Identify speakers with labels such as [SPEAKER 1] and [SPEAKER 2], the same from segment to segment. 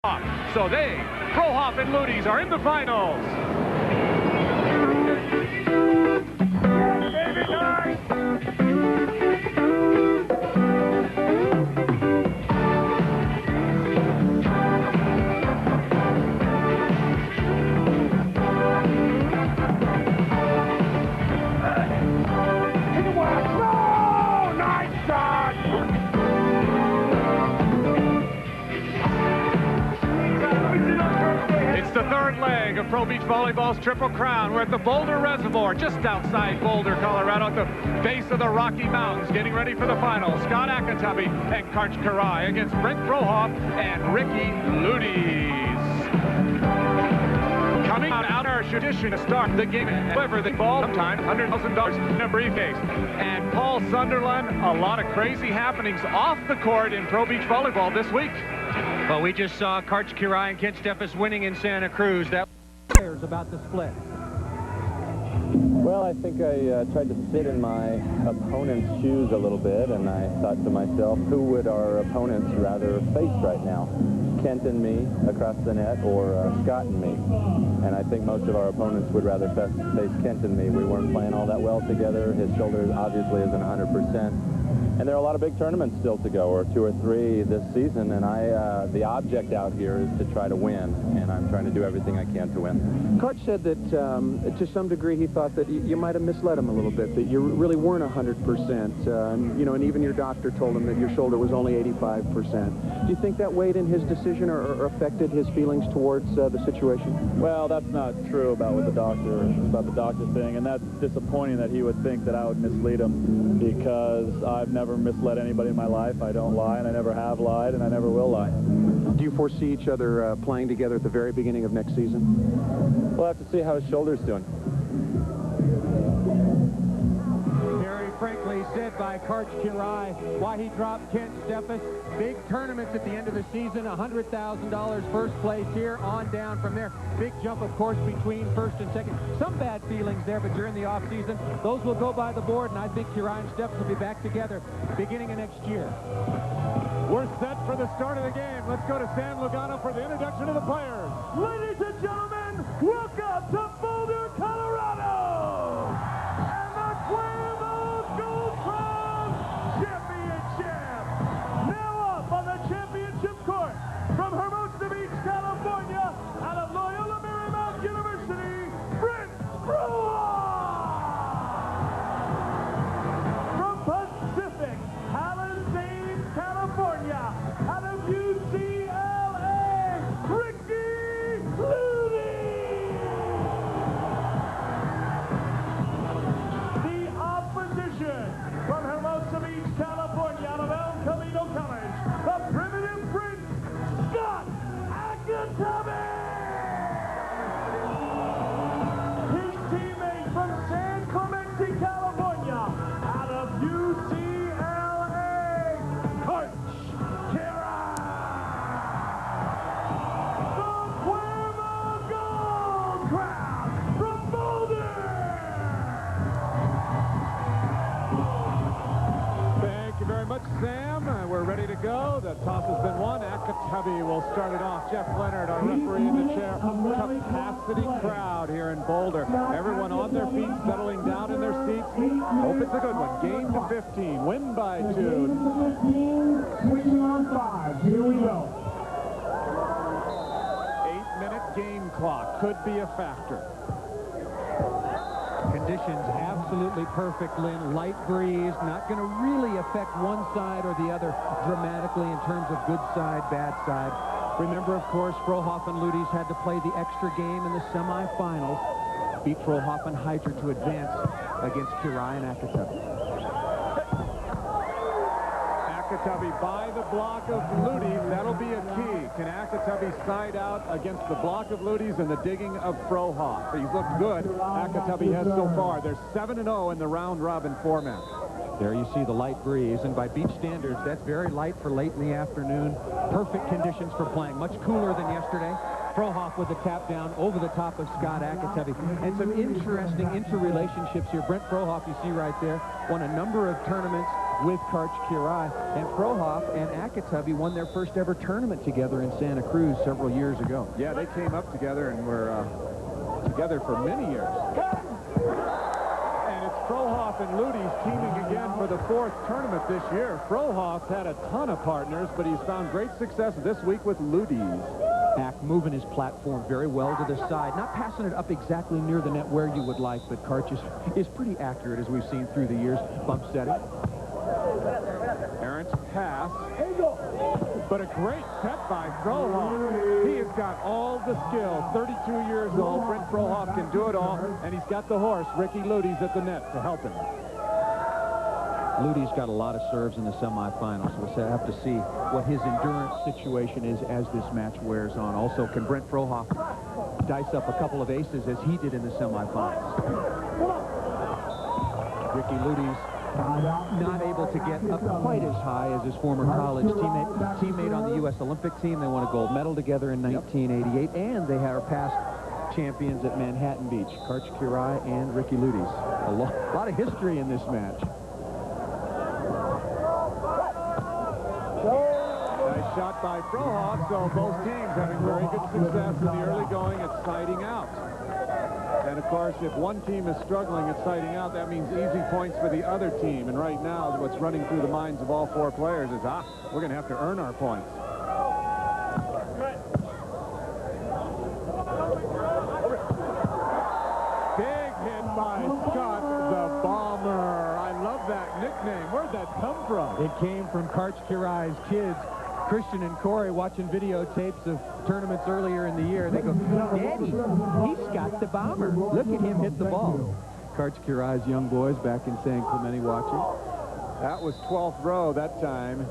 [SPEAKER 1] So Frohoff and Luyties are in the finals. The third leg of Pro Beach Volleyball's Triple Crown. We're at the Boulder Reservoir, just outside Boulder, Colorado, at the base of the Rocky Mountains, getting ready for the final. Scott Ayakatubby and Karch Kiraly against Brent Frohoff and Ricky Luyties. Coming out our tradition to start the game. However, the ball sometime $100,000 in a briefcase. And Paul Sunderland, a lot of crazy happenings off the court in Pro Beach Volleyball this week.
[SPEAKER 2] Well, we just saw Karch Kiraly and Kent Steffes winning in Santa Cruz. That players about the split.
[SPEAKER 3] Well, I think I tried to sit in my opponent's shoes a little bit, and I thought to myself, who would our opponents rather face right now? Kent and me across the net, or Scott and me? And I think most of our opponents would rather face Kent and me. We weren't playing all that well together. His shoulder obviously isn't 100%. And there are a lot of big tournaments still to go, or 2 or 3 this season, and the object out here is to try to win, and I'm trying to do everything I can to win.
[SPEAKER 4] Karch said that to some degree he thought that you might have misled him a little bit, that you really weren't 100%, you know, and even your doctor told him that your shoulder was only 85%. Do you think that weighed in his decision or affected his feelings towards the situation?
[SPEAKER 3] Well, that's not true about the doctor thing, and that's disappointing that he would think that I would mislead him, because I've never misled anybody in my life. I don't lie, and I never have lied, and I never will lie.
[SPEAKER 4] Do you foresee each other playing together at the very beginning of next season?
[SPEAKER 3] We'll have to see how his shoulder's doing.
[SPEAKER 2] Very frankly said by Karch Kiraly why he dropped Kent Steffes. Big tournaments at the end of the season, $100,000 first place here, on down from there. Big jump, of course, between first and second. Some bad feelings there, but during the off-season, those will go by the board, and I think Kiraly and Steffes will be back together beginning of next year.
[SPEAKER 1] We're set for the start of the game. Let's go to San Lugano for the introduction of the players.
[SPEAKER 5] Ladies and gentlemen, welcome to Boulder, Colorado, and the Cuervo Gold Crown Championship. Now up on the championship court from Hermosa Beach, California, out of Loyola Marymount University, Brent Frohoff. From Pacific Palisades, California, out of UCLA, Ricky Luyties. The opposition from Hermosa Beach, California, out of El Camino College, the primitive prince, Scott Ayakatubby. His teammate from San Clemente, California, out of UCLA, Karch Kiraly. The Cuervo Gold Crown from Boulder.
[SPEAKER 1] Thank you very much, Sam. We're ready to go. The toss has been won. Ayakatubby will start it off. Jeff Leonard, our referee in the chair. Capacity crowd here in Boulder. Everyone on their feet, settling down in their seats. Hope it's a good one. Game to 15. Win by 2.
[SPEAKER 5] 15, switching on 5. Here we go.
[SPEAKER 1] 8-minute game clock. Could be a factor.
[SPEAKER 2] Conditions absolutely perfect, Lynn. Light breeze, not going to really affect one side or the other dramatically in terms of good side, bad side. Remember, of course, Frohoff and Luyties had to play the extra game in the semifinals. Beat Frohoff and Hydra to advance against Kiraly and Ayakatubby.
[SPEAKER 1] Ayakatubby by the block of Luyties. That'll be a key. Can Ayakatubby side out against the block of Luyties and the digging of Frohoff? He's looked good. Ayakatubby has so far. They're 7-0 in the round-robin format.
[SPEAKER 2] There you see the light breeze, and by beach standards, that's very light for late in the afternoon. Perfect conditions for playing. Much cooler than yesterday. Frohoff with the tap down over the top of Scott Ayakatubby. And some interesting interrelationships here. Brent Frohoff, you see right there, won a number of tournaments
[SPEAKER 4] with Karch Kirai. And Frohoff and Ayakatubby won their first ever tournament together in Santa Cruz several years ago.
[SPEAKER 1] Yeah, they came up together and were together for many years. And it's Frohoff and Luyties teaming again for the 4th tournament this year. Frohoff's had a ton of partners, but he's found great success this week with Luyties.
[SPEAKER 4] Ack moving his platform very well to the side, not passing it up exactly near the net where you would like, but Karch is pretty accurate, as we've seen through the years. Bump setting.
[SPEAKER 1] Aaron's pass, but a great set by Frohoff. He has got all the skills. 32 years old, Brent Frohoff can do it all, and he's got the horse, Ricky Luyties, at the net to help him.
[SPEAKER 4] Luyties got a lot of serves in the semifinals. We'll have to see what his endurance situation is as this match wears on. Also, can Brent Frohoff dice up a couple of aces as he did in the semifinals? Ricky Luyties not able to get up quite as high as his former college teammate on the U.S. Olympic team. They won a gold medal together in 1988, and they are past champions at Manhattan Beach. Karch Kirai and Ricky Luyties. A lot of history in this match.
[SPEAKER 1] Nice shot by Frohoff, so both teams having very good success in the early going at siding out. And of course, if one team is struggling at siding out, that means easy points for the other team. And right now, what's running through the minds of all 4 players is, we're going to have to earn our points. Big hit by Scott the Bomber. I love that nickname. Where'd that come from?
[SPEAKER 2] It came from Karch Kirai's kids, Christian and Corey, watching videotapes of tournaments earlier in the year. They go, Daddy, he's Scott the Bomber. Look at him hit the ball.
[SPEAKER 4] Karch Kirai's young boys back in San Clemente watching.
[SPEAKER 1] That was 12th row that time.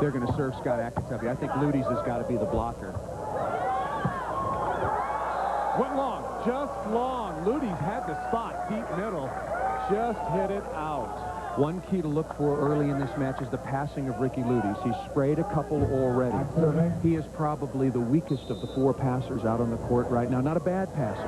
[SPEAKER 4] They're going to serve Scott Ayakatubby. I think Luyties has got to be the blocker.
[SPEAKER 1] Went long, just long. Luyties had the spot, deep middle, just hit it out.
[SPEAKER 4] One key to look for early in this match is the passing of Ricky Luyties. He's sprayed a couple already. He is probably the weakest of the 4 passers out on the court right now. Not a bad passer,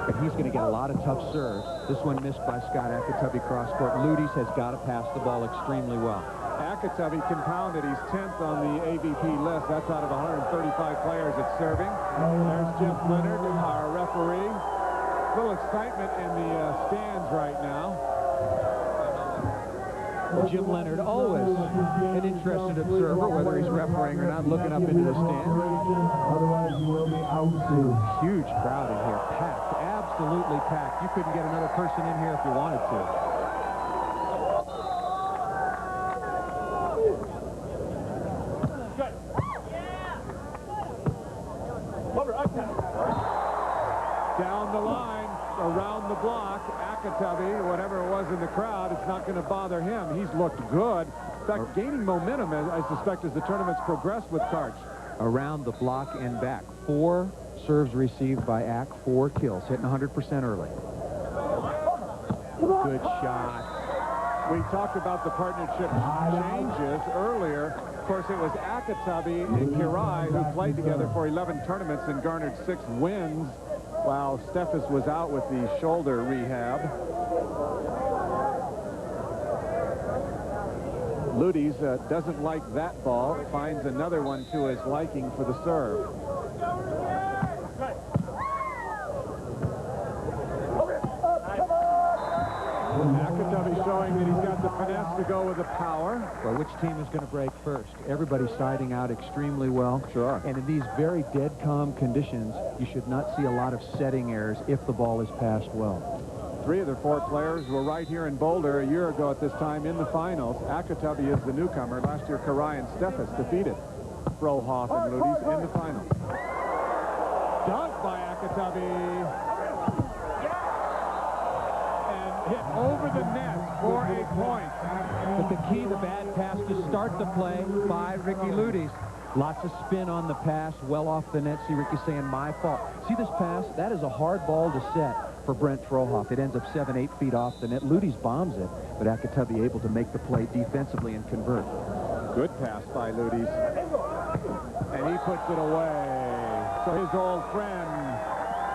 [SPEAKER 4] but he's going to get a lot of tough serves. This one missed by Scott Ayakatubby cross court. Luyties has got to pass the ball extremely well.
[SPEAKER 1] Ayakatubby compounded. He's 10th on the AVP list. That's out of 135 players at serving. There's Jeff Leonard, our referee. A little excitement in the stands right now.
[SPEAKER 4] Jim Leonard, always an interested observer, whether he's refereeing or not, looking up into the stands. Huge crowd in here, packed, absolutely packed. You couldn't get another person in here if you wanted to.
[SPEAKER 1] Down the line, around the block, Ayakatubby, whatever it was in the crowd, it's not going to bother him. He's looked good. In fact, gaining momentum, I suspect, as the tournament's progressed with Karch.
[SPEAKER 4] Around the block and back. 4 serves received by Ack, 4 kills, hitting 100% early. Good shot.
[SPEAKER 1] We talked about the partnership changes earlier. Of course, it was Ayakatubby and Kirai who played together for 11 tournaments and garnered 6 wins, while Steffes was out with the shoulder rehab. Luyties doesn't like that ball, finds another one to his liking for the serve. Ayakatubby showing that he's got the finesse to go with the power.
[SPEAKER 4] Well, which team is going to break first? Everybody's siding out extremely well.
[SPEAKER 1] Sure.
[SPEAKER 4] And in these very dead calm conditions, you should not see a lot of setting errors if the ball is passed well.
[SPEAKER 1] 3 of the 4 players were right here in Boulder a year ago at this time in the finals. Ayakatubby is the newcomer. Last year, Kirai and Steffes defeated Frohoff and Luyties in the finals. Dunk by Ayakatubby. Hit over the net for a point.
[SPEAKER 2] But the key, the bad pass to start the play by Ricky Luyties.
[SPEAKER 4] Lots of spin on the pass, well off the net. See Ricky saying, my fault. See this pass? That is a hard ball to set for Brent Frohoff. It ends up 7-8 feet off the net. Luyties bombs it, but Ayakatubby able to make the play defensively and convert.
[SPEAKER 1] Good pass by Luyties. And he puts it away. So his old friend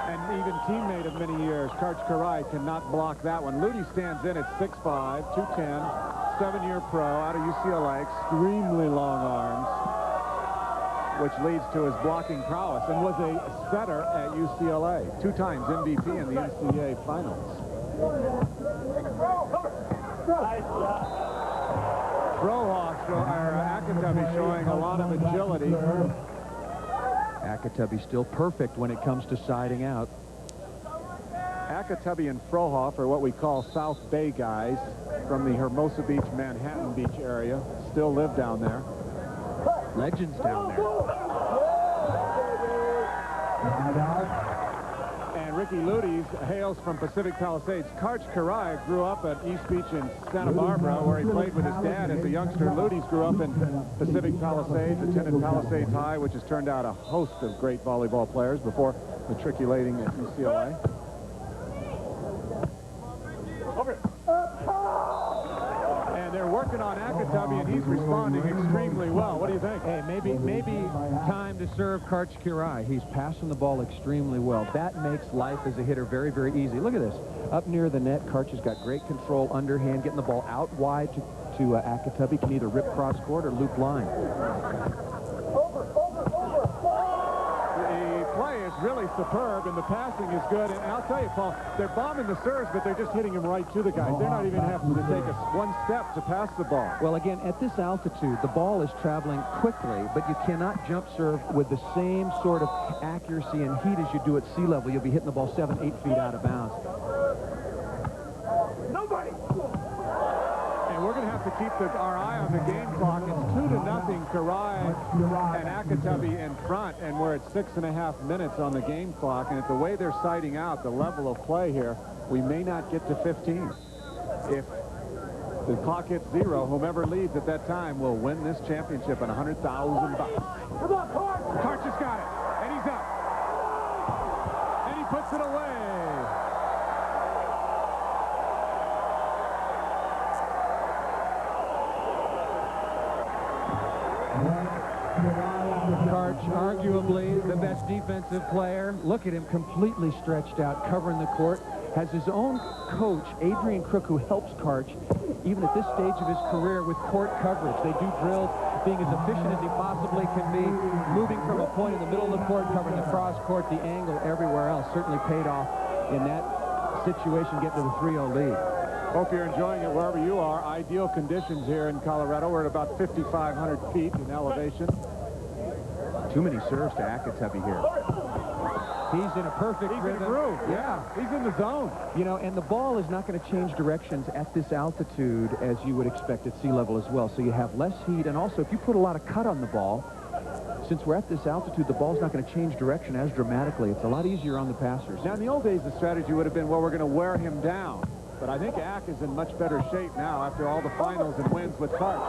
[SPEAKER 1] and even teammate of many years, Karch Kirai, cannot block that one. Luyties stands in at 6'5", 210, 7-year pro out of UCLA, extremely long arms, which leads to his blocking prowess, and was a setter at UCLA, 2 times MVP in the NCAA finals. Frohoff, Ayakatubby, showing a lot of agility.
[SPEAKER 4] Ayakatubby still perfect when it comes to siding out.
[SPEAKER 1] Ayakatubby and Frohoff are what we call South Bay guys from the Hermosa Beach, Manhattan Beach area. Still live down there.
[SPEAKER 4] Legends down there.
[SPEAKER 1] And Ricky Luyties hails from Pacific Palisades. Karch Karai grew up at East Beach in Santa Barbara, where he played with his dad as a youngster. Luyties grew up in Pacific Palisades, attended Palisades High, which has turned out a host of great volleyball players before matriculating at UCLA. And they're working on Ayakatubby, and he's responding extremely well. What do you think?
[SPEAKER 2] Hey, maybe time to serve Karch Karai.
[SPEAKER 4] He's passing the ball extremely well. That makes life as a hitter very, very easy. Look at this. Up near the net, Karch has got great control, underhand, getting the ball out wide to Ayakatubby. Can either rip cross court or loop line.
[SPEAKER 1] The play is really superb, and the passing is good. And I'll tell you, Paul, they're bombing the serves, but they're just hitting them right to the guys. They're not even having to take one step to pass the ball.
[SPEAKER 4] Well, again, at this altitude, the ball is traveling quickly, but you cannot jump serve with the same sort of accuracy and heat as you do at sea level. You'll be hitting the ball 7, 8 feet out of bounds.
[SPEAKER 5] Nobody!
[SPEAKER 1] And we're going to have to keep our eye on the game clock. It's 2-0, Karai and Ayakatubby in front, and we're at 6.5 minutes on the game clock. And at the way they're siding out, the level of play here, we may not get to 15. If the clock hits 0, whomever leads at that time will win this championship and $100,000.
[SPEAKER 5] Come on, Karch!
[SPEAKER 1] Karch has got it, and he's up. And he puts it away.
[SPEAKER 2] Karch, arguably the best defensive player. Look at him, completely stretched out, covering the court.
[SPEAKER 4] Has his own coach, Adrian Crook, who helps Karch, even at this stage of his career, with court coverage. They do drills, being as efficient as he possibly can be, moving from a point in the middle of the court, covering the cross court, the angle, everywhere else. Certainly paid off in that situation, getting to the 3-0 lead.
[SPEAKER 1] Hope you're enjoying it wherever you are. Ideal conditions here in Colorado. We're at about 5,500 feet in elevation.
[SPEAKER 4] Too many serves to Ayakatubby here.
[SPEAKER 2] He's in a perfect
[SPEAKER 1] He's
[SPEAKER 2] rhythm.
[SPEAKER 1] in a groove. Yeah, he's in the zone.
[SPEAKER 4] You know, and the ball is not going to change directions at this altitude as you would expect at sea level as well. So you have less heat, and also if you put a lot of cut on the ball, since we're at this altitude, the ball's not going to change direction as dramatically. It's a lot easier on the passers.
[SPEAKER 1] Now, in the old days, the strategy would have been, well, we're going to wear him down. But I think Ack is in much better shape now after all the finals and wins with Karch.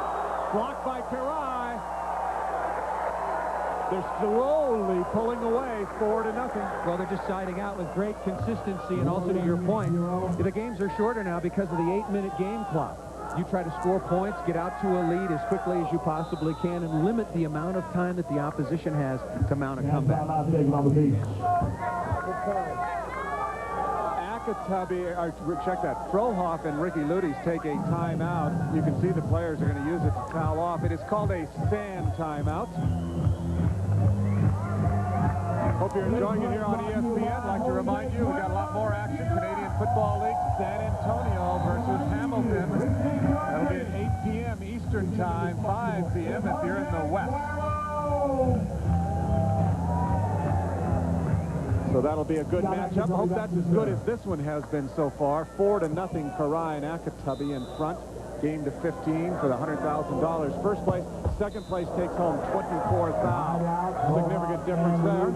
[SPEAKER 1] Blocked by Karai. They're slowly pulling away 4-0.
[SPEAKER 2] Well, they're just siding out with great consistency, and also to your point, the games are shorter now because of the 8-minute game clock. You try to score points, get out to a lead as quickly as you possibly can, and limit the amount of time that the opposition has to mount a comeback.
[SPEAKER 1] Ayakatubby, check that. Frohoff and Ricky Luyties take a timeout. You can see the players are going to use it to towel off. It is called a stand timeout. Hope you're enjoying it here on ESPN. I'd like to remind you, we've got a lot more action. Canadian Football League, San Antonio versus Hamilton. That'll be at 8 p.m. Eastern Time, 5 p.m. if you're in the West. So that'll be a good matchup. I hope that's as good as this one has been so far. 4-0, Karai and Ayakatubby in front. Game to 15 for the $100,000. First place, second place takes home $24,000. Significant difference there.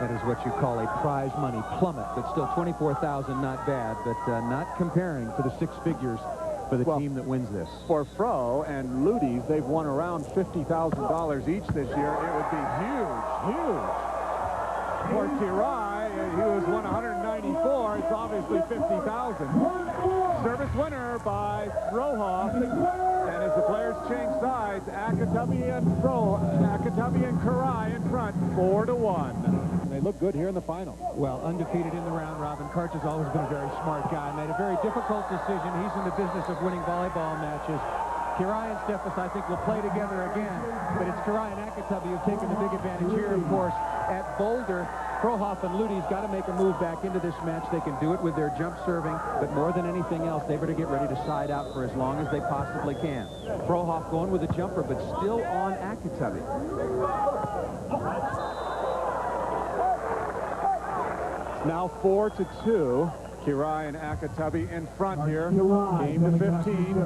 [SPEAKER 4] That is what you call a prize money plummet, but still $24,000, not bad, but not comparing to the 6 figures for the team that wins this.
[SPEAKER 1] For Fro and Luyties, they've won around $50,000 each this year. It would be huge, huge. For Karai, he was won 194. It's obviously 50,000. Service winner by Frohoff. And as the players change sides, Ayakatubby and Karai in front, 4-1. they look good here in the final.
[SPEAKER 2] Well, undefeated in the round robin. Karch has always been a very smart guy. Made a very difficult decision. He's in the business of winning volleyball matches. Kirai and Steffes, I think, will play together again. But it's Kirai and Ayakatubby who've taken the big advantage here, of course, at Boulder. Frohoff and Luyties got to make a move back into this match. They can do it with their jump serving, but more than anything else, they better get ready to side out for as long as they possibly can. Frohoff going with a jumper, but still on Ayakatubby.
[SPEAKER 1] Now 4-2. Kirai and Ayakatubby in front here. Game to 15.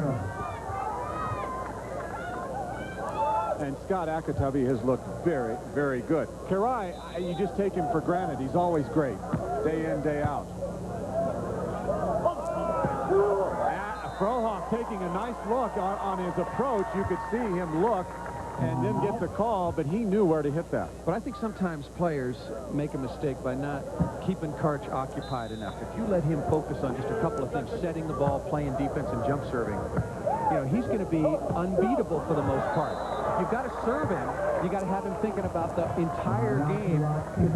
[SPEAKER 1] And Scott Ayakatubby has looked very, very good. Kirai, you just take him for granted. He's always great, day in, day out. Frohoff taking a nice look on his approach. You could see him look and then get the call, but he knew where to hit that.
[SPEAKER 2] But I think sometimes players make a mistake by not keeping Karch occupied enough. If you let him focus on just a couple of things, setting the ball, playing defense, and jump serving, you know, he's going to be unbeatable for the most part. You've got to serve him. You got to have him thinking about the entire game,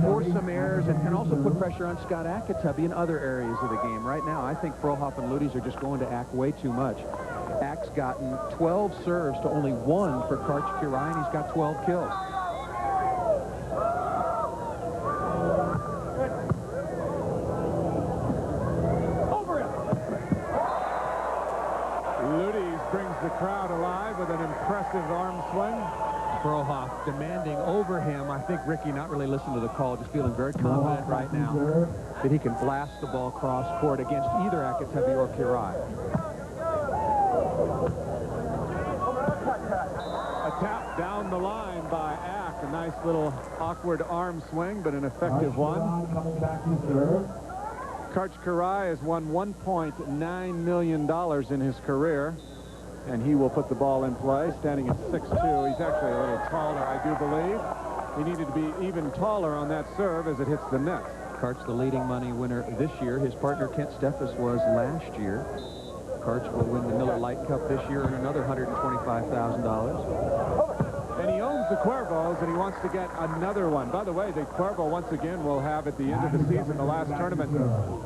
[SPEAKER 2] force some errors, and also put pressure on Scott Ayakatubby in other areas of the game. Right now, I think Frohoff and Luyties are just going to act way too much. Ack's gotten 12 serves to only 1 for Karch Kirai, and he's got 12 kills.
[SPEAKER 1] Luyties brings the crowd alive with an impressive arm swing.
[SPEAKER 2] Frohoff demanding over him. I think Ricky not really listening to the call, just feeling very confident right now that he can blast the ball cross court against either Ayakatubby or Kirai.
[SPEAKER 1] A tap down the line by Ack. A nice little awkward arm swing, but an effective one. Karch Kirai has won $1.9 million in his career, and he will put the ball in play, standing at 6'2". He's actually a little taller, I do believe. He needed to be even taller on that serve as it hits the net.
[SPEAKER 2] Karch, the leading money winner this year. His partner, Kent Steffes, was last year. Karch will win the Miller Lite Cup this year and another $125,000.
[SPEAKER 1] And he owns the Cuervos, and he wants to get another one. By the way, the Cuervo, once again, will have at the end of the season the last tournament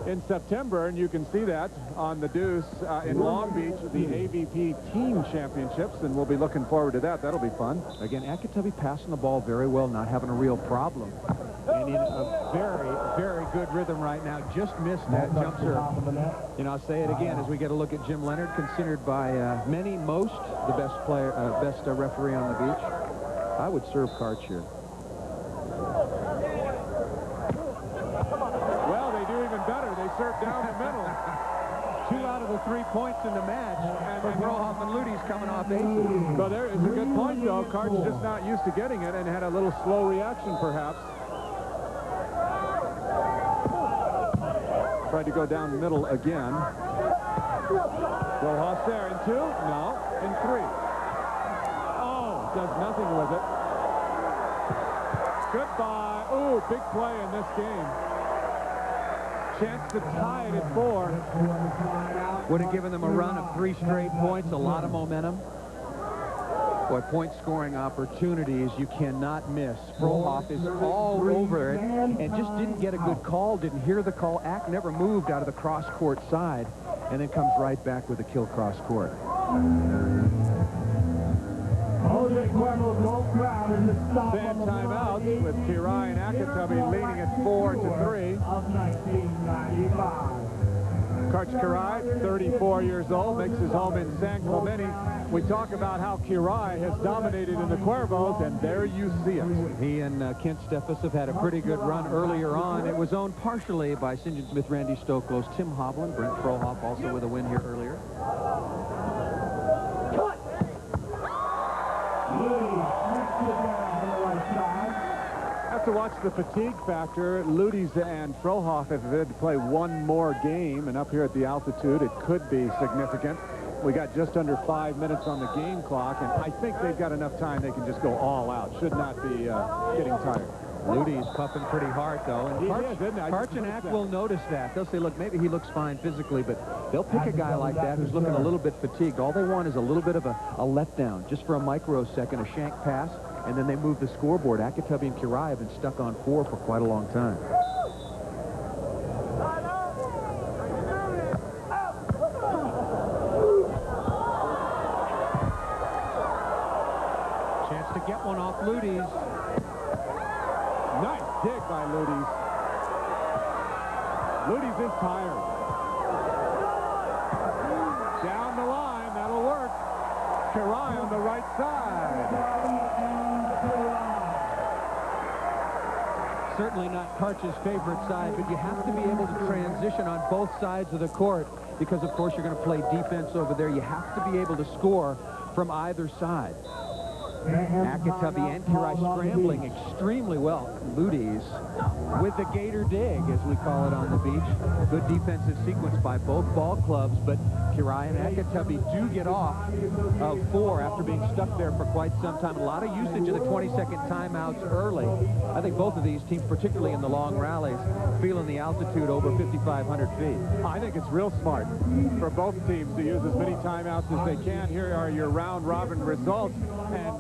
[SPEAKER 1] in September, and you can see that on the Deuce in Long Beach, the AVP Team Championships, and we'll be looking forward to that. That'll be fun.
[SPEAKER 2] Again, Ayakatubby passing the ball very well, not having a real problem. And in a very, very good rhythm right now. Just missed that jump serve. You know, I'll say it again as we get a look at Jim Leonard, considered by most the best player, best referee on the beach. I would serve Karch here.
[SPEAKER 1] Well, they do even better. They serve down the middle.
[SPEAKER 2] 2 out of the 3 points in the match. And Frohoff and Luyties coming off aces.
[SPEAKER 1] So there is a good point, though. Karch just not used to getting it and had a little slow reaction, perhaps. Tried to go down the middle again. Frohoff there in 2. No, in 3. Oh, does nothing with it. Goodbye. Ooh, big play in this game. Chance to tie it at 4.
[SPEAKER 2] Would have given them a run of 3 straight points, a lot of momentum. Boy, point-scoring opportunities you cannot miss. Frohoff is all over it and just didn't get a good call, didn't hear the call. Ack never moved out of the cross-court side and then comes right back with a kill cross-court.
[SPEAKER 1] Fan timeout with Kirai and Ayakatubby leading at 4-3. Karch Kirai, 34 years old, makes his home in San Clemente. We talk about how Kirai has dominated in the Cuervos, and there you see it.
[SPEAKER 2] He and Kent Steffes have had a pretty good run earlier on. It was owned partially by St. John Smith, Randy Stoklos, Tim Hovland, Brent Frohoff also with a win here earlier.
[SPEAKER 1] Have to watch the fatigue factor. Luyties and Frohoff have had to play one more game, and up here at the altitude, it could be significant. We got just under 5 minutes on the game clock, and I think they've got enough time they can just go all out. Should not be getting tired.
[SPEAKER 2] Luyties puffing pretty hard, though. And Karch and Ack will notice that. They'll say, look, maybe he looks fine physically, but they'll pick a guy like that who's looking a little bit fatigued. All they want is a little bit of a letdown, just for a microsecond, a shank pass,
[SPEAKER 4] and then they moved the scoreboard. Ayakatubby and Kirai have been stuck on 4 for quite a long time.
[SPEAKER 2] Chance to get one off Luyties.
[SPEAKER 1] Nice dig by Luyties. Luyties is tired. Down the line, that'll work. Kirai on the right side.
[SPEAKER 2] Certainly not Karch's favorite side, but you have to be able to transition on both sides of the court because, of course, you're going to play defense over there. You have to be able to score from either side. Ayakatubby and Kirai scrambling extremely well. Luyties with the gator dig, as we call it on the beach. Good defensive sequence by both ball clubs, but Kirai and Ayakatubby do get off of 4 after being stuck there for quite some time. A lot of usage of the 20-second timeouts early. I think both of these teams, particularly in the long rallies, feeling the altitude over 5,500 feet.
[SPEAKER 1] I think it's real smart for both teams to use as many timeouts as they can. Here are your round-robin results. And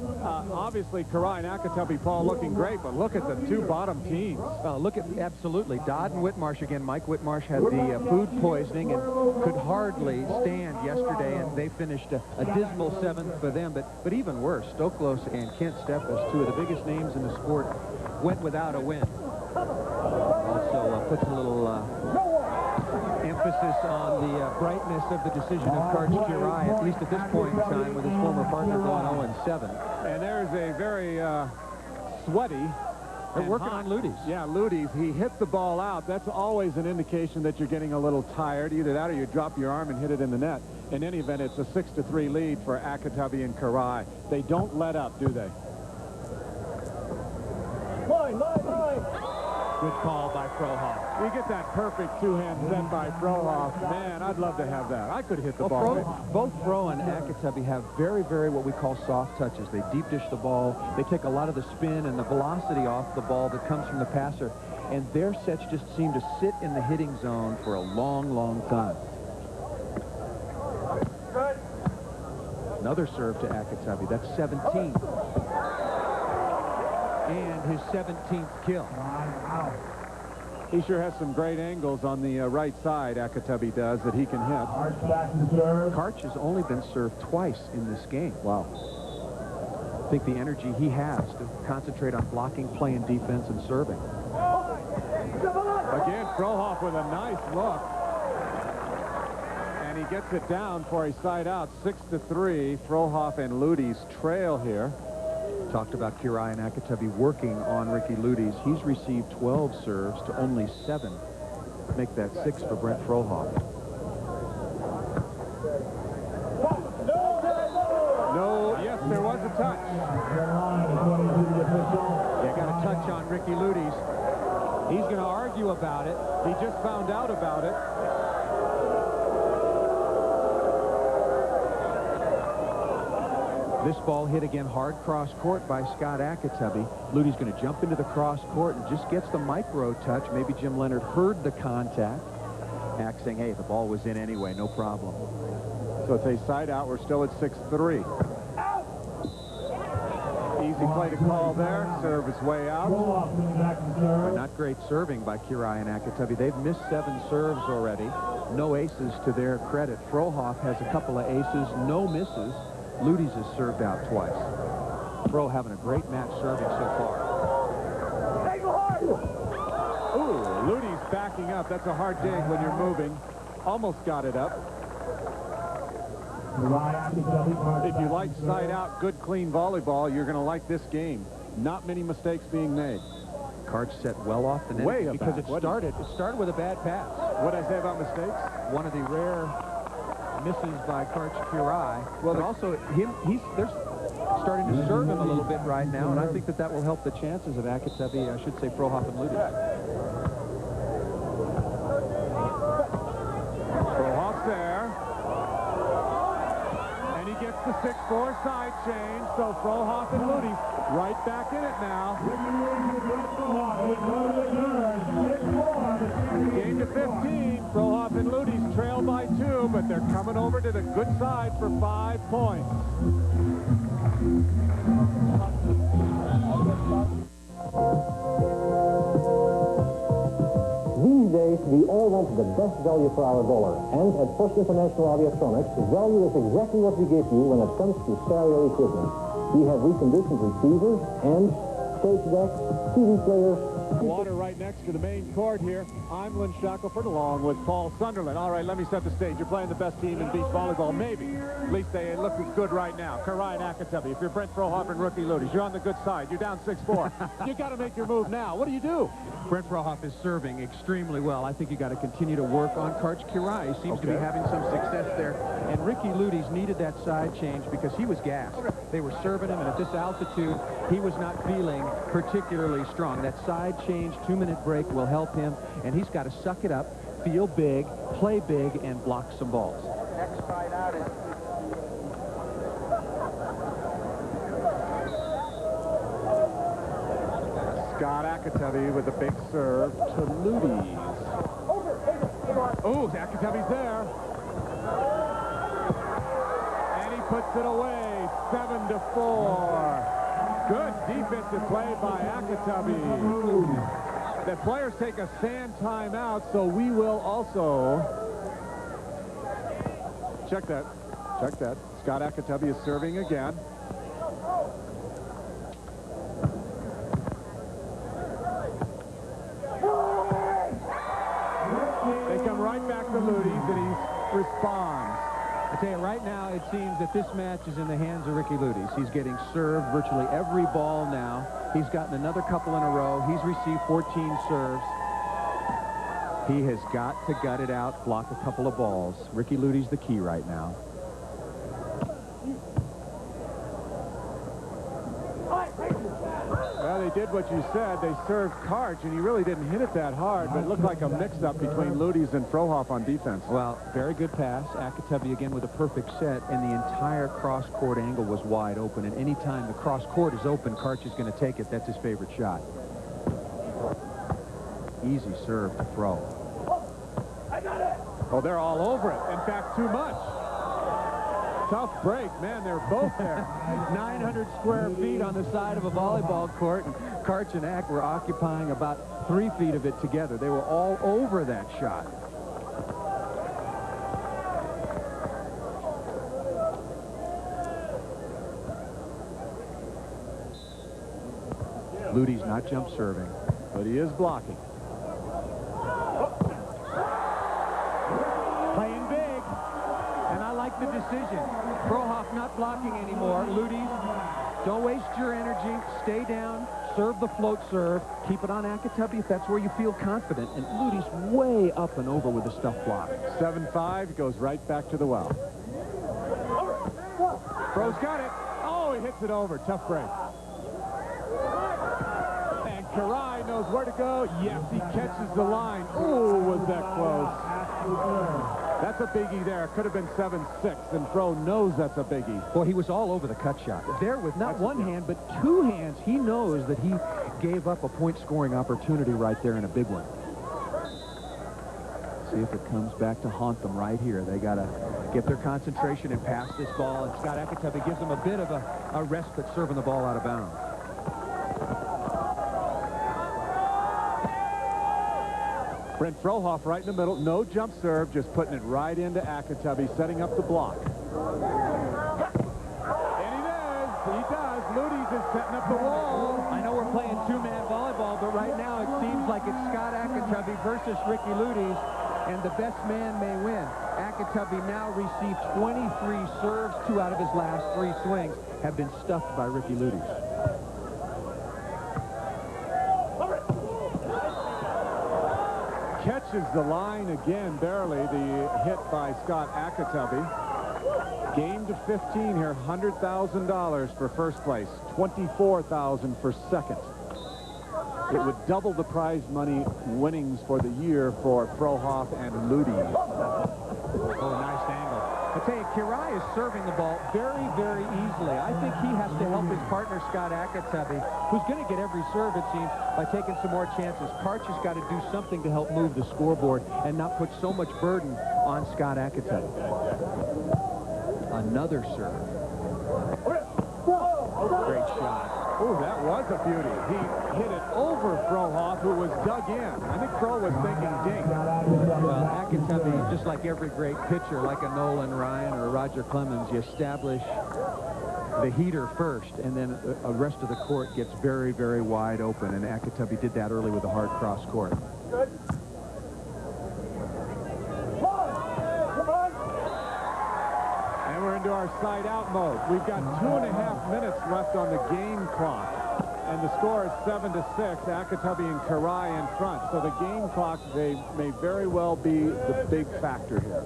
[SPEAKER 1] obviously, Kirai and Ayakatubby, Paul, looking great, but look at the 2 bottom teams.
[SPEAKER 2] Look at, absolutely, Dodd and Whitmarsh again. Mike Whitmarsh had the food poisoning and could hardly stand yesterday, and they finished a dismal 7th for them. But even worse, Stoklos and Kent Steffes, 2 of the biggest names in the sport, went without a win. Also puts a little emphasis on the brightness of the decision of Karch Kirai, at least at this point in time, with his former partner going 0-7.
[SPEAKER 1] And there's a very sweaty...
[SPEAKER 2] They're working on Luyties.
[SPEAKER 1] Yeah, Luyties. He hit the ball out. That's always an indication that you're getting a little tired. Either that or you drop your arm and hit it in the net. In any event, it's a 6-3 lead for Ayakatubby and Kirai. They don't let up, do they?
[SPEAKER 2] Good call by Frohoff.
[SPEAKER 1] You get that perfect 2-hand set by Frohoff. Man, I'd love to have that. I could hit the ball.
[SPEAKER 4] Both Fro and Ayakatubby have very, very what we call soft touches. They deep dish the ball. They take a lot of the spin and the velocity off the ball that comes from the passer. And their sets just seem to sit in the hitting zone for a long, long time. Another serve to Ayakatubby. That's 17. And his 17th kill.
[SPEAKER 1] He sure has some great angles on the right side, Ayakatubby does, that he can hit.
[SPEAKER 4] Karch has only been served twice in this game. Wow. I think the energy he has to concentrate on blocking, playing defense, and serving.
[SPEAKER 1] Again, Frohoff with a nice look. And he gets it down for a side out, 6-3. Frohoff and Luyties trail here.
[SPEAKER 4] Talked about Kirai and Ayakatubby working on Ricky Luyties. He's received 12 serves to only 7. Make that 6 for Brent Frohoff.
[SPEAKER 1] No, yes, there was a touch.
[SPEAKER 2] They got a touch on Ricky Luyties. He's going to argue about it.
[SPEAKER 1] He just found out about it.
[SPEAKER 4] This ball hit again hard cross court by Scott Ayakatubby. Luyties going to jump into the cross court and just gets the micro touch. Maybe Jim Leonard heard the contact. Ack saying, hey, the ball was in anyway, no problem.
[SPEAKER 1] So it's a side out. We're still at 6-3. Easy play to call there. Serve his way out.
[SPEAKER 4] But not great serving by Kirai and Ayakatubby. They've missed 7 serves already. No aces to their credit. Frohoff has a couple of aces, no misses. Luyties has served out twice. Fro having a great match serving so far.
[SPEAKER 1] Ooh, Luyties backing up. That's a hard dig when you're moving. Almost got it up. If you like side out, good clean volleyball, you're going to like this game. Not many mistakes being made.
[SPEAKER 4] Karch set well off the net.
[SPEAKER 1] Way
[SPEAKER 2] because
[SPEAKER 1] back.
[SPEAKER 2] it started with a bad pass.
[SPEAKER 1] What did I say about mistakes?
[SPEAKER 2] One of the rare misses by Karch Kirai.
[SPEAKER 4] Well, but also they're starting to serve him a little bit right now, and I think that will help the chances of Ayakatubby, I should say, Frohoff and Luyties.
[SPEAKER 1] Frohoff there. And he gets the 6-4 side change, so Frohoff and Luyties right back in it now. Game to 15. Frohoff and Luyties trail by 2, but they're coming over to the good side for 5 points.
[SPEAKER 6] These days, we all want the best value for our dollar. And at Post International Aviatronics, value is exactly what we give you when it comes to stereo equipment. We have reconditioned receivers, amps, stage decks, TV players.
[SPEAKER 1] Water right next to the main court here. I'm Lynn Shackelford along with Paul Sunderland. All right, let me set the stage. You're playing the best team in beach volleyball, maybe. At least they look good right now. Karai and Ayakatubby. If you're Brent Frohoff and Rookie Luyties, you're on the good side. You're down 6-4. You got to make your move now. What do you do?
[SPEAKER 2] Brent Frohoff is serving extremely well. I think you got to continue to work on Karch Kirai. He seems to be having some success there. And Ricky Luyties needed that side change because he was gassed. They were serving him, and at this altitude, he was not feeling particularly strong. That side change, 2-minute break will help him, and he's got to suck it up, feel big, play big, and block some balls.
[SPEAKER 6] Next side out is...
[SPEAKER 1] Scott Ayakatubby with a big serve to Luyties. Oh, Ayakatubby's there. And he puts it away, 7-4. Good defensive play by Ayakatubby. The players take a sand timeout, so we will also... Check that. Check that. Scott Ayakatubby is serving again. They come right back to Luyties, and he responds.
[SPEAKER 2] I tell you, right now, it seems that this match is in the hands of Ricky Luyties. He's getting served virtually every ball now. He's gotten another couple in a row. He's received 14 serves. He has got to gut it out, block a couple of balls. Ricky Luyties the key right now.
[SPEAKER 1] Well, they did what you said. They served Karch, and he really didn't hit it that hard, but it looked like a mix-up between Luyties and Frohoff on defense.
[SPEAKER 2] Well, very good pass. Ayakatubby again with a perfect set, and the entire cross-court angle was wide open. And any time the cross-court is open, Karch is going to take it. That's his favorite shot. Easy serve to throw.
[SPEAKER 1] Oh, they're all over it. In fact, too much. Tough break. Man, they're both there.
[SPEAKER 2] 900 square feet on the side of a volleyball court, and Karch and Ack were occupying about 3 feet of it together. They were all over that shot. Luyties not jump serving,
[SPEAKER 1] but he is blocking.
[SPEAKER 2] Playing big, and I like the decision. Frohoff not blocking anymore. Luyties, don't waste your energy. Stay down. Serve the float serve. Keep it on Ayakatubby if that's where you feel confident. And Luyties way up and over with the stuff block.
[SPEAKER 1] 7-5 goes right back to the well. Fro's got it. Oh, he hits it over. Tough break. And Karai knows where to go. Yes, he catches the line. Oh, was that close. That's a biggie there. Could have been 7-6, and Fro knows that's a biggie.
[SPEAKER 2] Well, he was all over the cut shot. There with not one hand, but 2 hands. He knows that he gave up a point-scoring opportunity right there in a big one. See if it comes back to haunt them right here. They got to get their concentration and pass this ball, and Scott Ayakatubby gives them a bit of a respite serving the ball out of bounds.
[SPEAKER 1] Brent Frohoff right in the middle. No jump serve, just putting it right into Ayakatubby, setting up the block. And he does. He does. Luyties is setting up the wall.
[SPEAKER 2] I know we're playing 2-man volleyball, but right now it seems like it's Scott Ayakatubby versus Ricky Luyties, and the best man may win. Ayakatubby now received 23 serves. 2 out of his last 3 swings have been stuffed by Ricky Luyties.
[SPEAKER 1] Catches the line again, barely. The hit by Scott Ayakatubby. Game to 15 here, $100,000 for first place, $24,000 for second. It would double the prize money winnings for the year for Frohoff and Luyties.
[SPEAKER 2] Oh, nice angle. I tell you, Kirai is serving the ball very, very easily. I think he has to help his partner, Scott Ayakatubby, who's going to get every serve, it seems, by taking some more chances. Karch has got to do something to help move the scoreboard and not put so much burden on Scott Ayakatubby. Another serve. Great shot.
[SPEAKER 1] Oh, that was a beauty. He hit it over Frohoff, who was dug in. I think Fro was thinking dink.
[SPEAKER 2] Well, Ayakatubby, just like every great pitcher, like a Nolan Ryan or a Roger Clemens, you establish the heater first, and then the rest of the court gets very, very wide open, and Ayakatubby did that early with a hard cross court.
[SPEAKER 1] And we're into our side-out mode. We've got 2.5 minutes left on the game clock, and the score is 7-6. Ayakatubby and Karai in front. So the game clock, they may very well be the big factor here.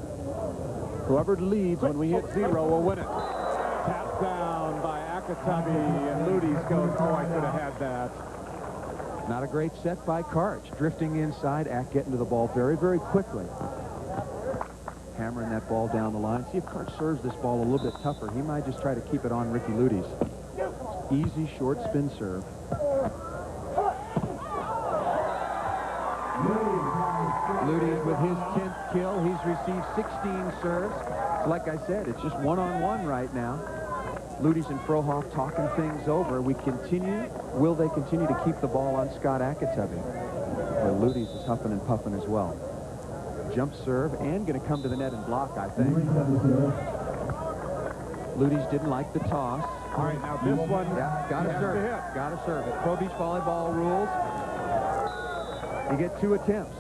[SPEAKER 1] Whoever leads when we hit 0 will win it. Tap down by Ayakatubby, and Luyties goes, oh, I could have had that.
[SPEAKER 2] Not a great set by Karch. Drifting inside, Ak getting to the ball very, very quickly. Hammering that ball down the line. See if Karch serves this ball a little bit tougher. He might just try to keep it on Ricky Luyties. Easy short spin serve. Luyties with his 10th kill. He's received 16 serves. Like I said, it's just one-on-one right now. Luyties and Frohoff talking things over. We continue. Will they continue to keep the ball on Scott Ayakatubby? Well, Luyties is huffing and puffing as well. Jump serve and going to come to the net and block, I think. Luyties didn't like the toss.
[SPEAKER 1] All right, now this one,
[SPEAKER 2] yeah, got to serve it. Got to serve it. Pro Beach volleyball rules. You get 2 attempts.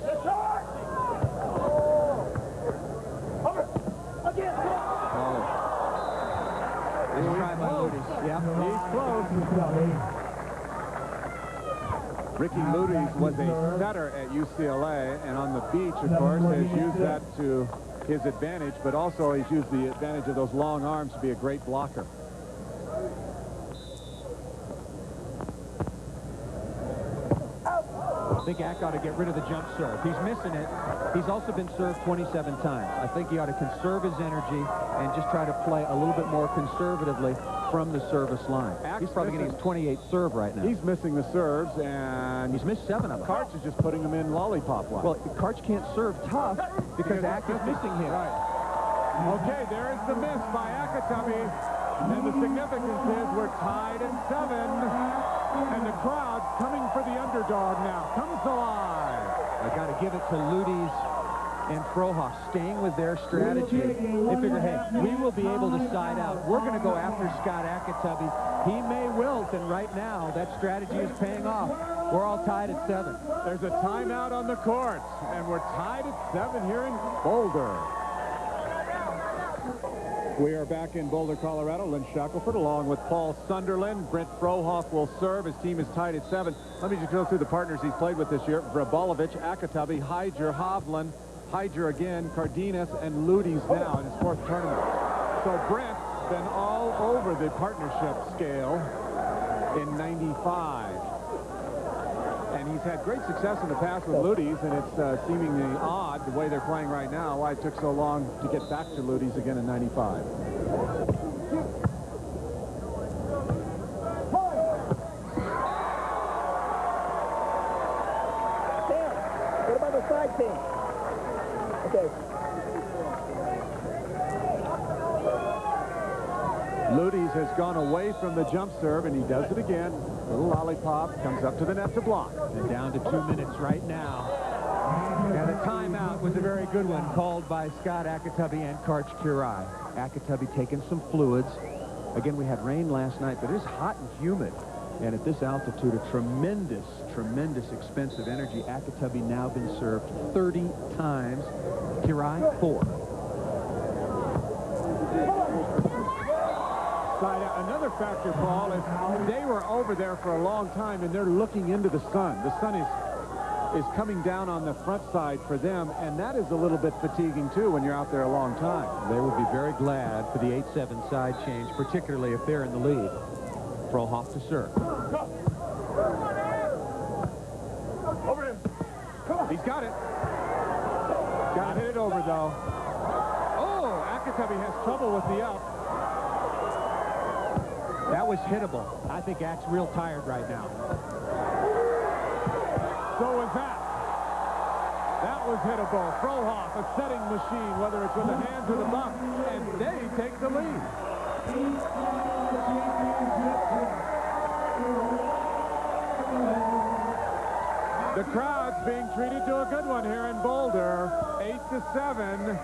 [SPEAKER 1] Yeah, he's close. Ricky Luyties was a setter at UCLA, and on the beach, of course, has used that to his advantage, but also he's used the advantage of those long arms to be a great blocker.
[SPEAKER 2] I think Ak ought to get rid of the jump serve. He's missing it. He's also been served 27 times. I think he ought to conserve his energy and just try to play a little bit more conservatively from the service line. He's probably getting his 28th serve right now.
[SPEAKER 1] He's missing the serves, and
[SPEAKER 2] he's missed 7 of them.
[SPEAKER 1] Karch is just putting them in lollipop line.
[SPEAKER 2] Well, Karch can't serve tough because Ak is missing him.
[SPEAKER 1] Right. Okay, there is the miss by Ayakatubby, and the significance is we're tied at 7. And the crowd coming for the underdog now comes alive.
[SPEAKER 2] I got to give it to Luyties and Frohoff, staying with their strategy. They figure, hey, we will be able to side out. We're going to go after Scott Ayakatubby. He may wilt, and right now that strategy is paying off. We're all tied at 7.
[SPEAKER 1] There's a timeout on the court, and we're tied at 7 here in Boulder. We are back in Boulder, Colorado. Lynn Shackelford along with Paul Sunderland. Brent Frohoff will serve. His team is tied at 7. Let me just go through the partners he's played with this year. Vrabolovich, Ayakatubby, Hyder, Hovland, Hyder again, Cardenas, and Luyties now in his 4th tournament. So Brent's been all over the partnership scale in 95. And he's had great success in the past with Luyties, and it's seemingly odd the way they're playing right now, why it took so long to get back to Luyties again in 95.
[SPEAKER 7] What about the side team? Okay.
[SPEAKER 1] Luyties has gone away from the jump serve, and he does it again. Little lollipop, comes up to the net to block.
[SPEAKER 2] And down to 2 minutes right now. And the timeout was a very good one called by Scott Ayakatubby and Karch Kirai. Ayakatubby taking some fluids. Again, we had rain last night, but it is hot and humid. And at this altitude, a tremendous, tremendous expensive energy. Ayakatubby now been served 30 times. Kirai, 4.
[SPEAKER 1] Another factor, Paul, is they were over there for a long time, and they're looking into the sun. The sun is coming down on the front side for them, and that is a little bit fatiguing, too, when you're out there a long time.
[SPEAKER 2] They would be very glad for the 8-7 side change, particularly if they're in the lead. Frohoff to serve.
[SPEAKER 1] Over him. He's got it. Got to hit it over, though. Oh, Ayakatubby has trouble with the up.
[SPEAKER 2] That was hittable. I think Ak's real tired right now.
[SPEAKER 1] So was that. That was hittable. Frohoff, a setting machine, whether it's with the hands or the buck, and they take the lead. The crowd's being treated to a good one here in Boulder. 8-7.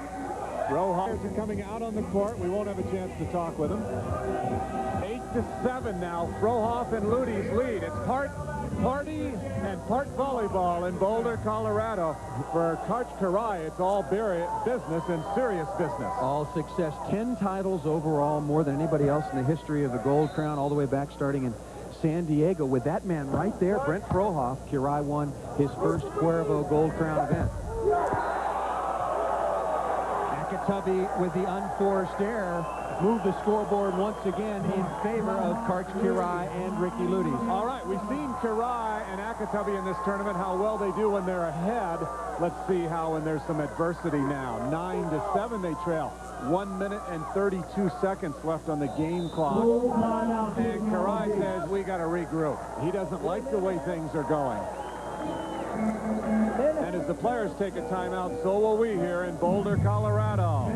[SPEAKER 1] Frohoff are coming out on the court. We won't have a chance to talk with them. 8-7 now. Frohoff and Luyties lead. It's part party and part volleyball in Boulder, Colorado. For Karch Kiraly, it's all business and serious business.
[SPEAKER 4] All success. 10 titles overall, more than anybody else in the history of the Gold Crown, all the way back starting in San Diego. With that man right there, Brent Frohoff, Kiraly won his first Cuervo Gold Crown event.
[SPEAKER 2] Ayakatubby with the unforced error moved the scoreboard once again in favor of Karch Kiraly and Ricky Luyties.
[SPEAKER 1] All right, we've seen Kiraly and Ayakatubby in this tournament, how well they do when they're ahead. Let's see how when there's some adversity now. 9-7 they trail. 1 minute and 32 seconds left on the game clock. And Kiraly says, we got to regroup. He doesn't like the way things are going. And as the players take a timeout, so will we here in Boulder, Colorado.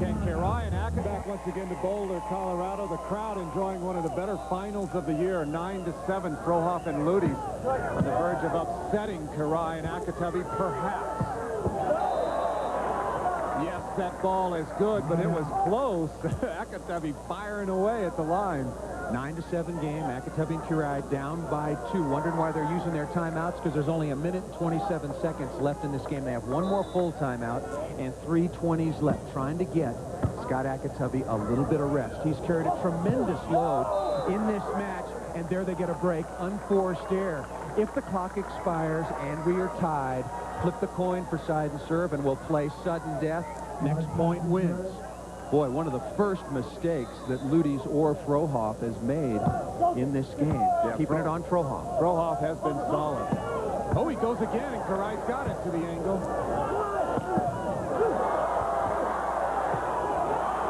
[SPEAKER 1] Can Kiraly and Ayakatubby back once again to Boulder, Colorado? The crowd enjoying one of the better finals of the year. 9-7, Frohoff and Luyties on the verge of upsetting Kiraly and Ayakatubby, perhaps. Yes, that ball is good, but it was close. Ayakatubby firing away at the line.
[SPEAKER 4] 9-7 game. Ayakatubby and Kiraly down by 2. Wondering why they're using their timeouts, because there's only 1 minute and 27 seconds left in this game. They have one more full timeout and 3 20s left, trying to get Scott Ayakatubby a little bit of rest. He's carried a tremendous load in this match, and there they get a break. Unforced error. If the clock expires and we are tied, flip the coin for side and serve, and we'll play sudden death. Next point wins. Boy, one of the first mistakes that Luyties or Frohoff has made in this game. Yeah, keeping it on Frohoff.
[SPEAKER 1] Frohoff has been solid. Oh, he goes again, and Kiraly's got it to the angle.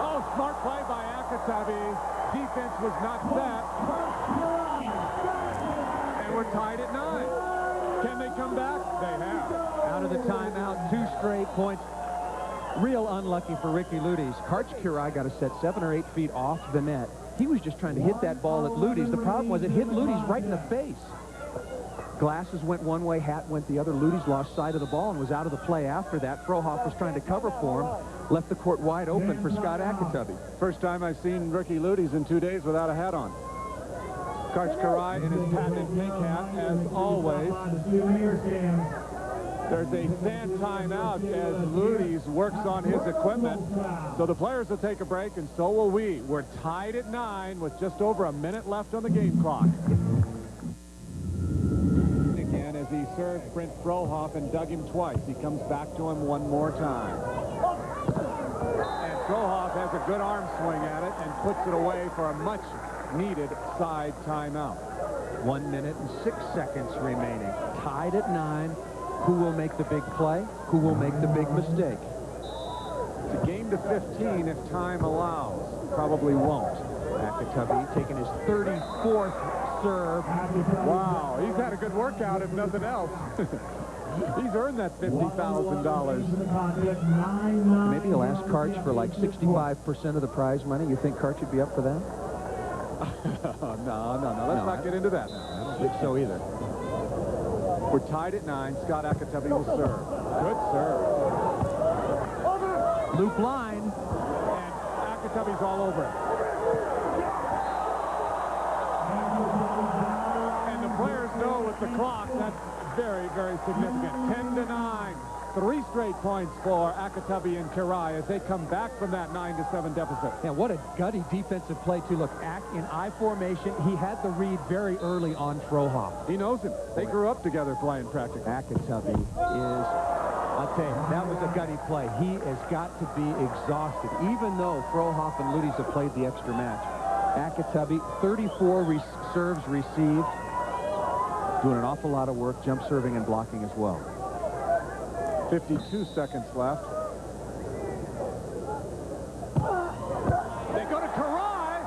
[SPEAKER 1] Oh, smart play by Ayakatubby. Defense was not set. And we're tied at 9. Can they come back? They have.
[SPEAKER 2] Out of the timeout, 2 straight points. Real unlucky for Ricky Luyties.
[SPEAKER 4] Karch Kiraly got a set 7 or 8 feet off the net. He was just trying to hit that ball at Luyties. The problem was it hit Luyties right in the face. Glasses went one way, hat went the other. Luyties lost sight of the ball and was out of the play after that. Frohoff was trying to cover for him. Left the court wide open for Scott Ayakatubby.
[SPEAKER 1] First time I've seen Ricky Luyties in 2 days without a hat on. Karch Kiraly in his patented pink hat, as always. There's a fan timeout as Luyties works on his equipment. So the players will take a break, and so will we. We're tied at 9 with just over a minute left on the game clock. Again, as he served Brent Frohoff and dug him twice. He comes back to him one more time. And Frohoff has a good arm swing at it and puts it away for a much-needed side timeout.
[SPEAKER 4] 1 minute and 6 seconds remaining. Tied at 9. Who will make the big play? Who will make the big mistake?
[SPEAKER 1] It's a game to 15 if time allows. Probably won't.
[SPEAKER 4] Ayakatubby taking his 34th serve.
[SPEAKER 1] Wow, he's had a good workout if nothing else. He's earned that $50,000.
[SPEAKER 4] Maybe he'll ask Karch for like 65% of the prize money. You think Karch would be up for that?
[SPEAKER 1] No. Let's not get into that now.
[SPEAKER 4] I don't think so either.
[SPEAKER 1] We're tied at 9. Scott Ayakatubby will serve. Good serve.
[SPEAKER 2] Loop line.
[SPEAKER 1] And Ayakatubby's all over it. And the players know with the clock, that's very, very significant. 10-9. 3 straight points for Ayakatubby and Kiraly as they come back from that 9-7 deficit.
[SPEAKER 2] Yeah, what a gutty defensive play, too. Look, in I formation, he had the read very early on Frohoff.
[SPEAKER 1] He knows him. They grew up together playing practically.
[SPEAKER 4] Ayakatubby is,
[SPEAKER 2] I'll tell you, that was a gutty play. He has got to be exhausted.
[SPEAKER 4] even though Frohoff and Luyties have played the extra match. Ayakatubby, 34 serves received. Doing an awful lot of work, jump serving and blocking as well.
[SPEAKER 1] 52 seconds left. They go to Kiraly,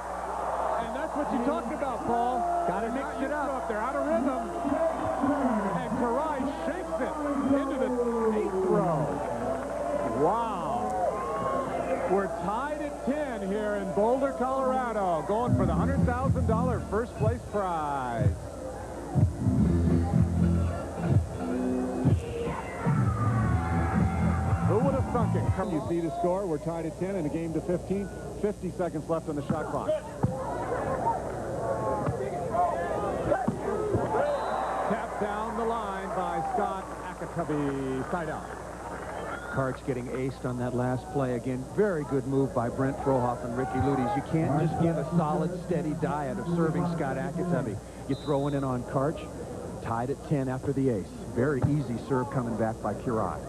[SPEAKER 1] and that's what you talked about, Paul.
[SPEAKER 2] Got to mix it up.
[SPEAKER 1] They're out of rhythm. And Kiraly shakes it into the 8th row. Wow. We're tied at 10 here in Boulder, Colorado, going for the $100,000 first place prize. Who would have thunk it? You see the score. We're tied at 10 and a game to 15. 50 seconds left on the shot clock. Tapped down the line by Scott Ayakatubby. Side out.
[SPEAKER 2] Karch getting aced on that last play. Again, very good move by Brent Frohoff and Ricky Luyties. You can't just give a solid, steady diet of serving Scott Ayakatubby. You throw it in on Karch, tied at 10 after the ace. Very easy serve coming back by Curie.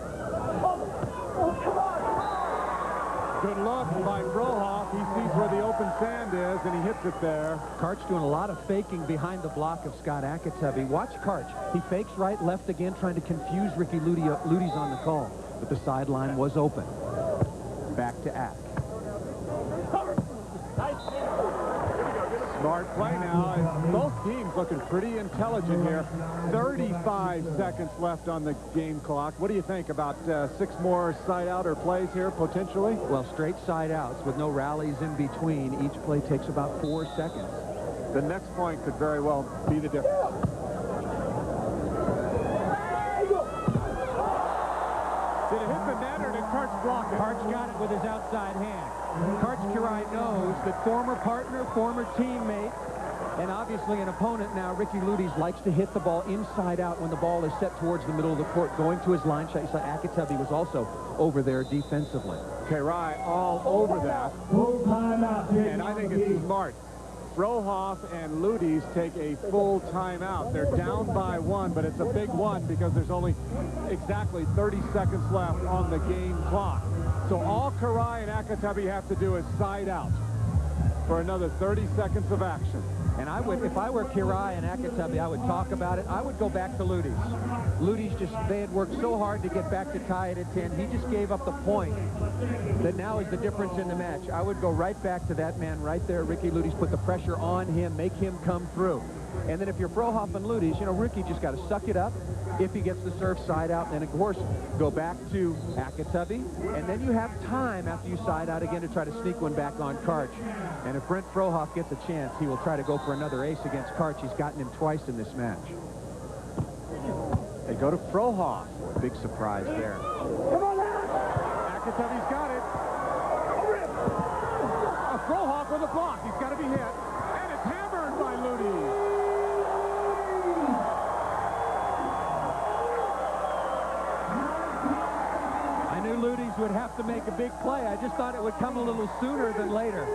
[SPEAKER 1] Good look by Frohoff. He sees where the open sand is, and he hits it there.
[SPEAKER 2] Karch doing a lot of faking behind the block of Scott Ayakatubby. Watch Karch. He fakes right, left again, trying to confuse Ricky Luyties on the call. But the sideline was open. Back to Ack.
[SPEAKER 1] Smart play now. Both teams looking pretty intelligent here. 35 seconds left on the game clock. What do you think about 6 more side-out or plays here, potentially?
[SPEAKER 2] Well, straight side-outs with no rallies in between. Each play takes about 4 seconds.
[SPEAKER 1] The next point could very well be the difference. Did it hit the net or did Karch block it?
[SPEAKER 2] Karch got it with his outside hand. Karch Curie knows that former partner, former teammate, and obviously an opponent now, Ricky Luyties, likes to hit the ball inside out when the ball is set towards the middle of the court, going to his line shot. You saw Ayakatubby was also over there defensively.
[SPEAKER 1] Curie all over that. And I think it's smart. Frohoff and Luyties take a full timeout. They're down by 1, but it's a big one because there's only exactly 30 seconds left on the game clock. So all Curie and Ayakatubby have to do is side out for another 30 seconds of action.
[SPEAKER 2] And I would, if I were Curie and Ayakatubby, I would talk about it. I would go back to Luyties. Luyties they had worked so hard to get back to tie it at 10. He just gave up the point that now is the difference in the match. I would go right back to that man right there, Ricky Luyties, put the pressure on him, make him come through. And then if you're Frohoff and Luyties, you know, Ricky just got to suck it up if he gets the serve side out. And, of course, go back to Ayakatubby. And then you have time after you side out again to try to sneak one back on Karch. And if Brent Frohoff gets a chance, he will try to go for another ace against Karch. He's gotten him twice in this match.
[SPEAKER 1] They go to Frohoff.
[SPEAKER 2] Big surprise there.
[SPEAKER 1] Ayakatubby's got it. Frohoff with a block. He's got to be hit. And it's hammered by Luyties.
[SPEAKER 2] Luyties would have to make a big play. I just thought it would come a little sooner than later.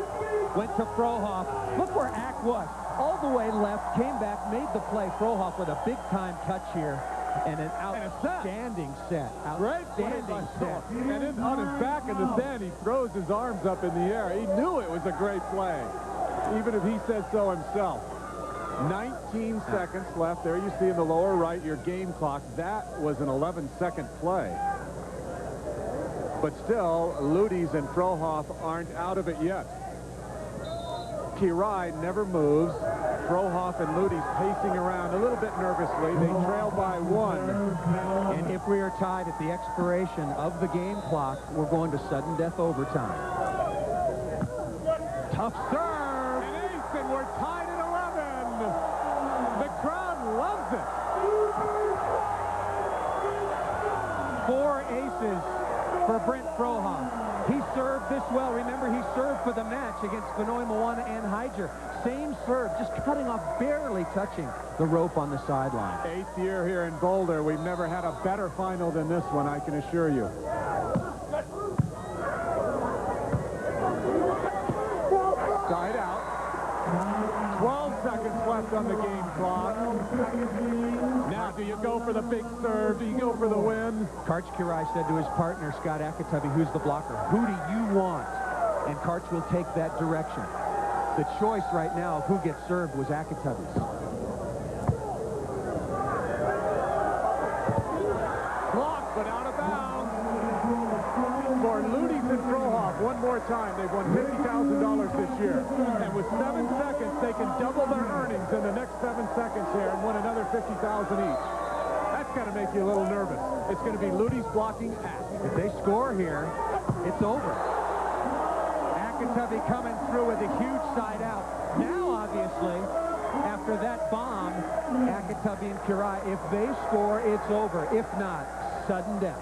[SPEAKER 2] Went to Frohoff. Look where Ack was. All the way left, came back, made the play. Frohoff with a big-time touch here. And an outstanding set. Outstanding set.
[SPEAKER 1] And then on his back in the sand, he throws his arms up in the air. He knew it was a great play, even if he said so himself. 19 seconds left. There you see in the lower right your game clock. That was an 11-second play. But still, Luyties and Frohoff aren't out of it yet. Curie never moves. Frohoff and Luyties pacing around a little bit nervously. They trail by 1.
[SPEAKER 2] And if we are tied at the expiration of the game clock, we're going to sudden death overtime.
[SPEAKER 1] Tough serve. An ace, and we're tied at 11. The crowd loves it.
[SPEAKER 2] 4 aces for Brent Frohoff. He served this well. Remember, he served for the match against Vinoy Moana and Hyger. Same serve, just cutting off, barely touching the rope on the sideline.
[SPEAKER 1] 8th year here in Boulder. We've never had a better final than this one, I can assure you. Side out. 12 seconds left on the game clock. Now, do you go for the big serve? Do you go for the win?
[SPEAKER 2] Karch Curie said to his partner, Scott Ayakatubby, who's the blocker, who do you want? And Karch will take that direction. The choice right now of who gets served was Ayakatubby's.
[SPEAKER 1] Blocked, but out of bounds. For Luyties and Frohoff, one more time, they've won $50,000 this year. And with 7 seconds, they can double their earnings in the next 7 seconds here and win another $50,000 each. That's got to make you a little nervous. It's going to be Luyties blocking Ack.
[SPEAKER 2] If they score here, it's over. Ack Ayakatubby coming through with a huge side out. Now, obviously, after that bomb, Ayakatubby and Curie, if they score, it's over. If not, sudden death.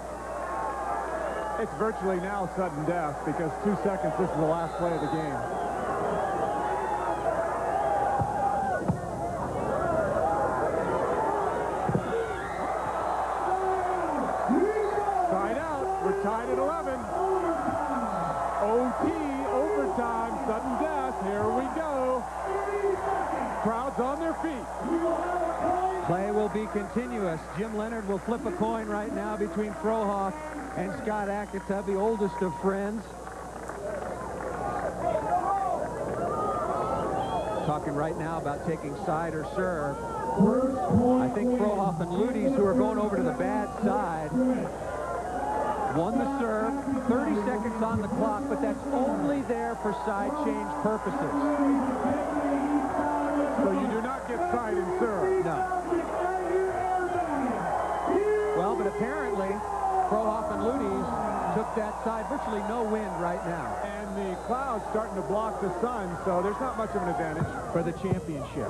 [SPEAKER 1] It's virtually now sudden death because 2 seconds, this is the last play of the game. Side out. We're tied at 11. OT, overtime, sudden death. Here we go. Crowd's on their feet.
[SPEAKER 2] Play will be continuous. Jim Leonard will flip a coin right now between Frohoff and Scott Ayakatubby, oldest of friends. Talking right now about taking side or serve. I think Frohoff and Luyties, who are going over to the bad side, won the serve. 30 seconds on the clock, but that's only there for side change purposes.
[SPEAKER 1] So you do not get side and serve.
[SPEAKER 2] No. Well, but apparently, Frohoff and Luyties took that side. Virtually no wind right now.
[SPEAKER 1] And the cloud's starting to block the sun, so there's not much of an advantage
[SPEAKER 2] For the championship.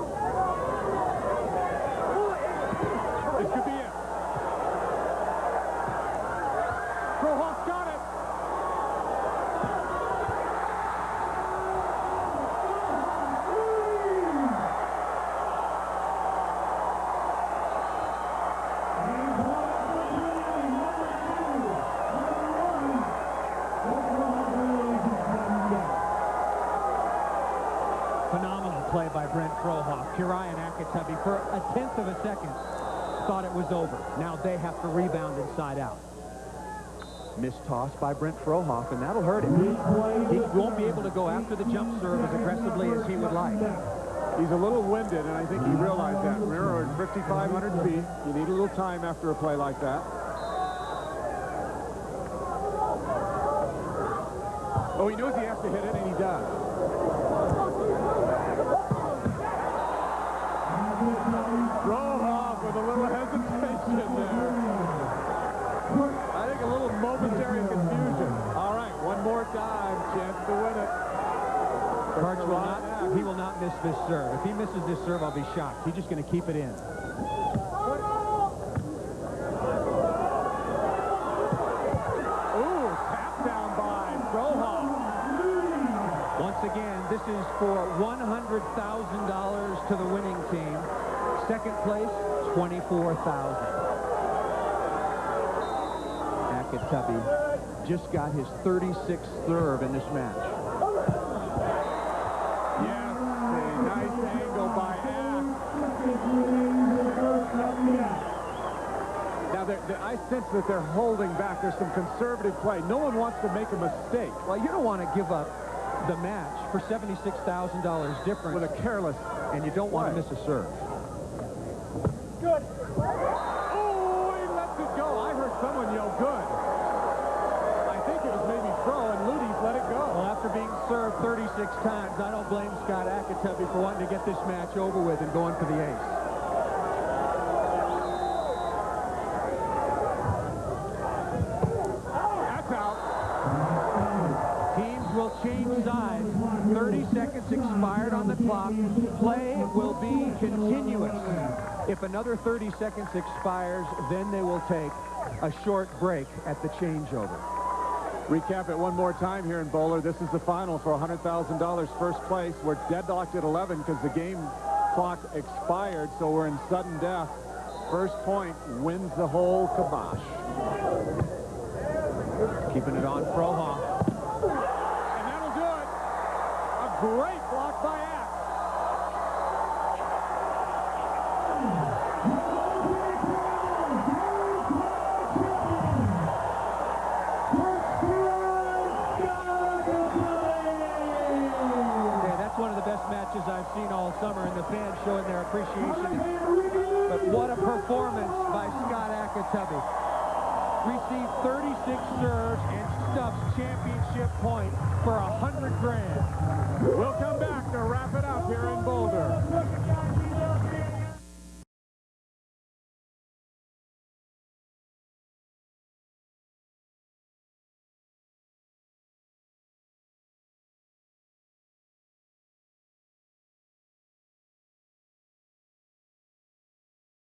[SPEAKER 1] This could be it. Frohoff got it.
[SPEAKER 2] Phenomenal play by Brent Frohoff. Curie and Ayakatubby, for a tenth of a second, thought it was over. Now they have to rebound inside out. Missed toss by Brent Frohoff, and that'll hurt him. He won't be able to go after the jump serve as aggressively as he would like.
[SPEAKER 1] He's a little winded, and I think he realized that. Remember, at 5,500 feet, you need a little time after a play like that. Oh, he knows he has to hit it, and he does. Frohoff with a little hesitation there. I think a little momentary confusion. All right, one more time, chance to win it.
[SPEAKER 2] Karch will not, he will not miss this serve. If he misses this serve, I'll be shocked. He's just going to keep it in.
[SPEAKER 1] Ooh, tap down by Frohoff.
[SPEAKER 2] Once again, this is for $100,000 to the winning team. Second place, $24,000. Ayakatubby just got his 36th serve in this match.
[SPEAKER 1] Yes, a nice angle by Ack. Now, I sense that they're holding back. There's some conservative play. No one wants to make a mistake.
[SPEAKER 2] Well, you don't want to give up the match for $76,000 difference.
[SPEAKER 1] With a careless...
[SPEAKER 2] And you don't want to miss a serve.
[SPEAKER 1] Good. Oh, he lets it go. I heard someone yell good. I think it was maybe Fro, and Luyties let it go.
[SPEAKER 2] Well, after being served 36 times, I don't blame Scott Ayakatubby for wanting to get this match over with and going for the ace.
[SPEAKER 1] That's out.
[SPEAKER 2] Teams will change sides. 30 seconds expired on the clock. Play will be continuous. If another 30 seconds expires, then they will take a short break at the changeover.
[SPEAKER 1] Recap it one more time here in Boulder. This is the final for $100,000 first place. We're deadlocked at 11 because the game clock expired, so we're in sudden death. First point wins the whole kibosh.
[SPEAKER 2] Keeping it on Frohoff.
[SPEAKER 1] And that'll do it. A great block by Ack.
[SPEAKER 2] Matches I've seen all summer, and the fans showing their appreciation. But what a performance by Scott Ayakatubby. Received 36 serves and stuffs championship point for $100,000.
[SPEAKER 1] We'll come back to wrap it up here in Boulder.